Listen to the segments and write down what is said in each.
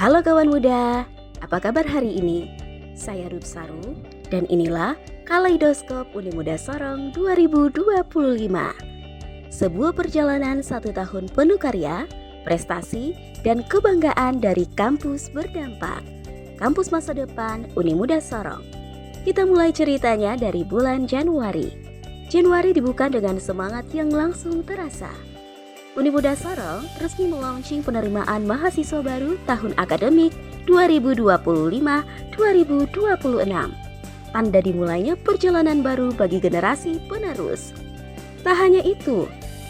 Halo kawan muda, apa kabar hari ini? Saya Ruth Saru dan inilah Kaleidoskop Unimuda Sorong 2025. Sebuah perjalanan 1 tahun penuh karya, prestasi, dan kebanggaan dari kampus berdampak. Kampus masa depan Unimuda Sorong. Kita mulai ceritanya dari bulan Januari. Januari dibuka dengan semangat yang langsung terasa. Unimuda Sorong resmi melaunching penerimaan mahasiswa baru tahun akademik 2025-2026. Tanda dimulainya perjalanan baru bagi generasi penerus. Tak hanya itu,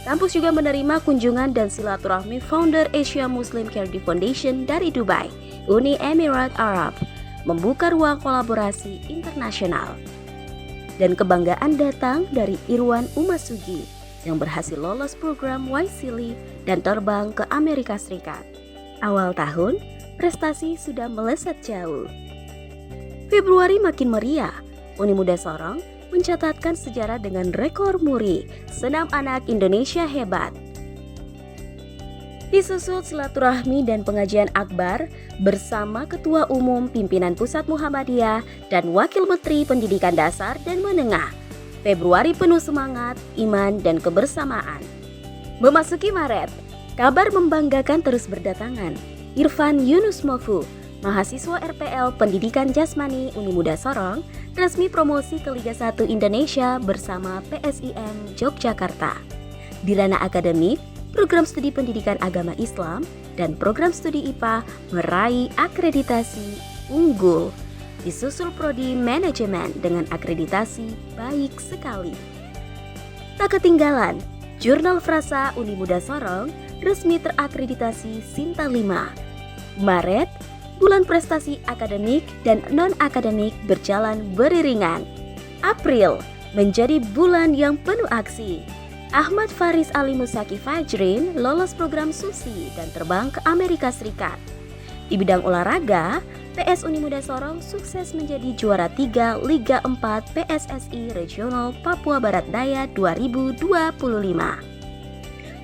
kampus juga menerima kunjungan dan silaturahmi founder Asia Muslim Charity Foundation dari Dubai, Uni Emirat Arab, membuka ruang kolaborasi internasional. Dan kebanggaan datang dari Irwan Umasugi yang berhasil lolos program YSEALI dan terbang ke Amerika Serikat. Awal tahun, prestasi sudah melesat jauh. Februari makin meriah. Unimuda Sorong mencatatkan sejarah dengan rekor muri Senam Anak Indonesia Hebat. Disusul silaturahmi dan pengajian akbar bersama Ketua Umum Pimpinan Pusat Muhammadiyah dan Wakil Menteri Pendidikan Dasar dan Menengah. Februari penuh semangat, iman, dan kebersamaan. Memasuki Maret, kabar membanggakan terus berdatangan. Irfan Yunus Mofu, mahasiswa RPL Pendidikan Jasmani Unimuda Sorong, resmi promosi ke Liga 1 Indonesia bersama PSIM Yogyakarta. Di ranah akademik, program studi pendidikan agama Islam dan program studi IPA meraih akreditasi unggul. Disusul prodi manajemen dengan akreditasi baik sekali. Tak ketinggalan, Jurnal Frasa Unimuda Sorong resmi terakreditasi Sinta 5. Maret, bulan prestasi akademik dan non-akademik berjalan beriringan. April menjadi bulan yang penuh aksi. Ahmad Faris Ali Musaki Fajrin lolos program SUSI dan terbang ke Amerika Serikat. Di bidang olahraga, PS Unimuda Sorong sukses menjadi juara 3 Liga 4 PSSI Regional Papua Barat Daya 2025.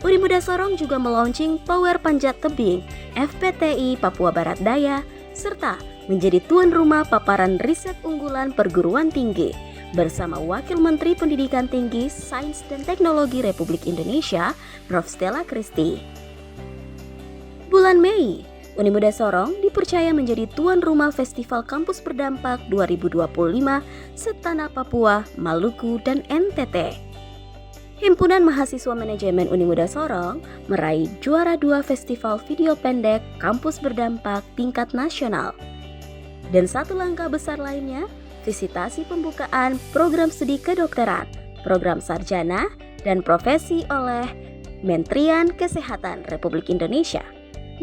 Unimuda Sorong juga melaunching Power Panjat Tebing FPTI Papua Barat Daya serta menjadi tuan rumah paparan riset unggulan perguruan tinggi bersama Wakil Menteri Pendidikan Tinggi, Sains dan Teknologi Republik Indonesia, Prof. Stella Christy. Bulan Mei, Unimuda Sorong dipercaya menjadi tuan rumah Festival Kampus Berdampak 2025 setanah Papua, Maluku, dan NTT. Himpunan Mahasiswa Manajemen Unimuda Sorong meraih juara 2 Festival Video Pendek Kampus Berdampak tingkat nasional. Dan satu langkah besar lainnya, visitasi pembukaan program studi kedokteran, program sarjana, dan profesi oleh Kementerian Kesehatan Republik Indonesia.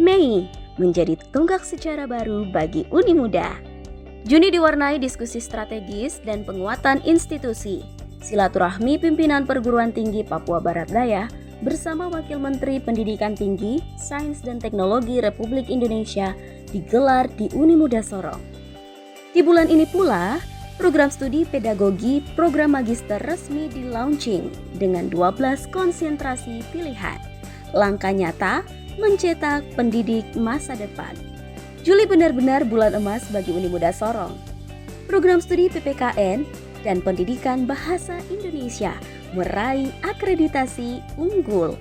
Mei menjadi tonggak sejarah baru bagi Unimuda. Juni diwarnai diskusi strategis dan penguatan institusi. Silaturahmi pimpinan perguruan tinggi Papua Barat Daya bersama Wakil Menteri Pendidikan Tinggi, Sains dan Teknologi Republik Indonesia digelar di Unimuda Sorong. Di bulan ini pula, program studi pedagogi program magister resmi di-launching dengan 12 konsentrasi pilihan. Langkah nyata mencetak pendidik masa depan. Juli benar-benar bulan emas bagi Unimuda Sorong. Program studi PPKN dan pendidikan bahasa Indonesia meraih akreditasi unggul.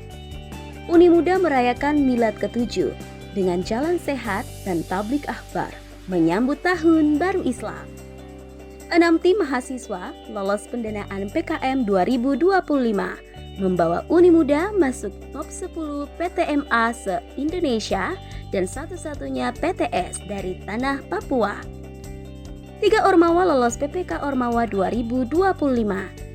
Unimuda merayakan milad ke-7 dengan jalan sehat dan tablik akbar menyambut tahun baru Islam. 6 tim mahasiswa lolos pendanaan PKM 2025. Membawa Unimuda masuk top 10 PTMA se-Indonesia dan satu-satunya PTS dari tanah Papua. 3 Ormawa lolos PPK Ormawa 2025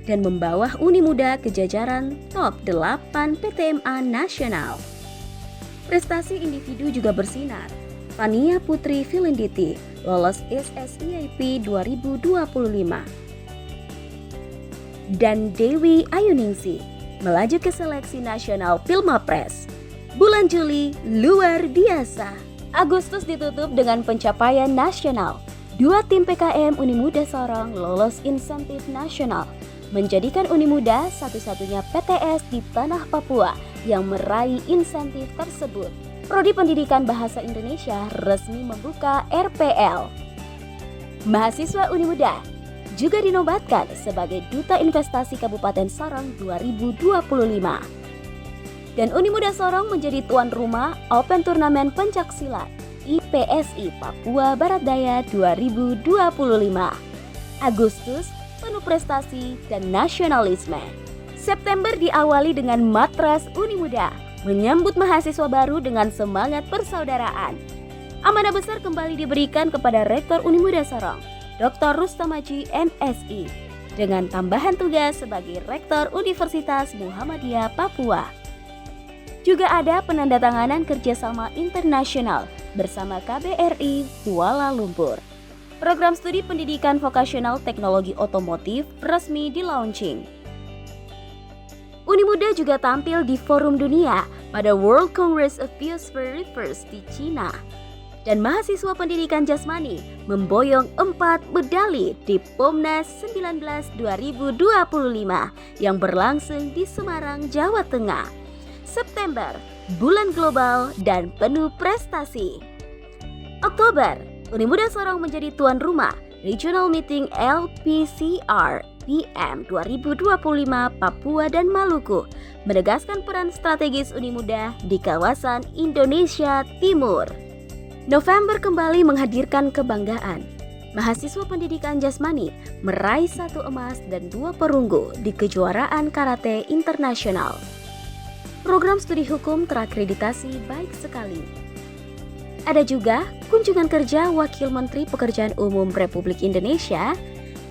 dan membawa Unimuda ke jajaran top 8 PTMA nasional. Prestasi individu juga bersinar. Fania Putri Filinditi lolos SSIIP 2025. Dan Dewi Ayuningsi melaju ke seleksi nasional Pilmapres. Bulan Juli luar biasa. Agustus ditutup dengan pencapaian nasional. 2 tim PKM Unimuda Sorong lolos insentif nasional, menjadikan Unimuda satu-satunya PTS di tanah Papua yang meraih insentif tersebut. Prodi Pendidikan Bahasa Indonesia resmi membuka RPL. Mahasiswa Unimuda juga dinobatkan sebagai Duta Investasi Kabupaten Sorong 2025. Dan Unimuda Sorong menjadi tuan rumah Open Turnamen Pencaksilat IPSI Papua Barat Daya 2025. Agustus penuh prestasi dan nasionalisme. September diawali dengan Matras Unimuda menyambut mahasiswa baru dengan semangat persaudaraan. Amanah besar kembali diberikan kepada Rektor Unimuda Sorong, Dr. Rustamaji MSI, dengan tambahan tugas sebagai Rektor Universitas Muhammadiyah Papua. Juga ada penandatanganan kerjasama internasional bersama KBRI Kuala Lumpur. Program studi pendidikan vokasional teknologi otomotif resmi di-launching. Unimuda juga tampil di Forum Dunia pada World Congress of Biosphere di Cina. Dan mahasiswa pendidikan jasmani memboyong 4 medali di POMNAS 19 2025 yang berlangsung di Semarang, Jawa Tengah. September, bulan global dan penuh prestasi. Oktober, Unimuda Sorong menjadi tuan rumah Regional Meeting LPCR PM 2025 Papua dan Maluku, menegaskan peran strategis Unimuda di kawasan Indonesia Timur. November kembali menghadirkan kebanggaan. Mahasiswa pendidikan jasmani meraih 1 emas dan 2 perunggu di kejuaraan karate internasional. Program studi hukum terakreditasi baik sekali. Ada juga kunjungan kerja Wakil Menteri Pekerjaan Umum Republik Indonesia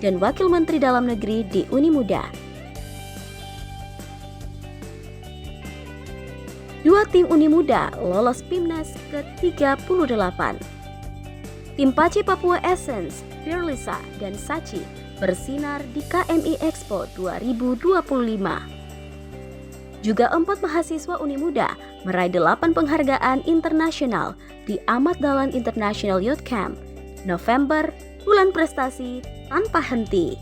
dan Wakil Menteri Dalam Negeri di Unimuda. 2 tim Unimuda lolos PIMNAS ke-38. Tim Pace Papua Essence, Firlisa, dan Sachi bersinar di KMI Expo 2025. Juga 4 mahasiswa Unimuda meraih 8 penghargaan internasional di Ahmad Dahlan International Youth Camp. November, bulan prestasi tanpa henti.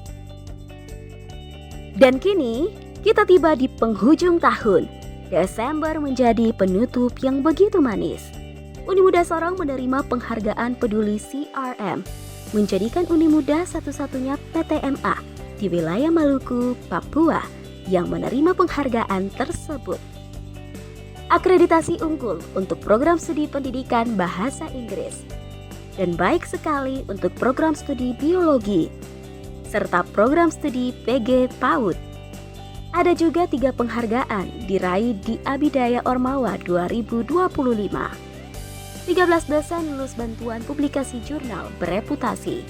Dan kini kita tiba di penghujung tahun. Desember menjadi penutup yang begitu manis. Unimuda Sorong menerima penghargaan peduli CRM, menjadikan Unimuda satu-satunya PTMA di wilayah Maluku, Papua yang menerima penghargaan tersebut. Akreditasi unggul untuk program studi pendidikan bahasa Inggris dan baik sekali untuk program studi biologi serta program studi PG PAUD. Ada juga 3 penghargaan diraih di Abidaya Ormawa 2025. 13 dosen lulus bantuan publikasi jurnal bereputasi.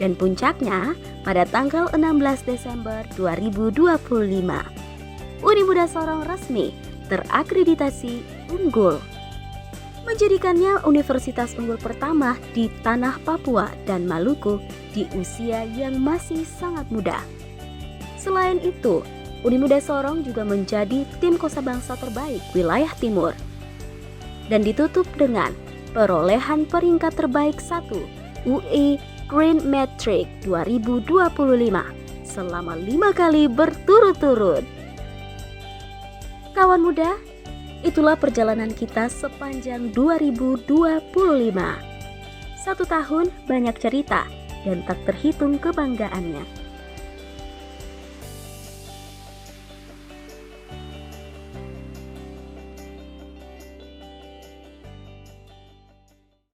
Dan puncaknya pada tanggal 16 Desember 2025, Unimuda Sorong resmi terakreditasi unggul, menjadikannya universitas unggul pertama di tanah Papua dan Maluku di usia yang masih sangat muda. Selain itu, Unimuda Sorong juga menjadi tim kosabangsa terbaik wilayah timur dan ditutup dengan perolehan peringkat terbaik 1 UE Green Metric 2025 selama 5 kali berturut-turut. Kawan muda, itulah perjalanan kita sepanjang 2025. 1 tahun banyak cerita dan tak terhitung kebanggaannya.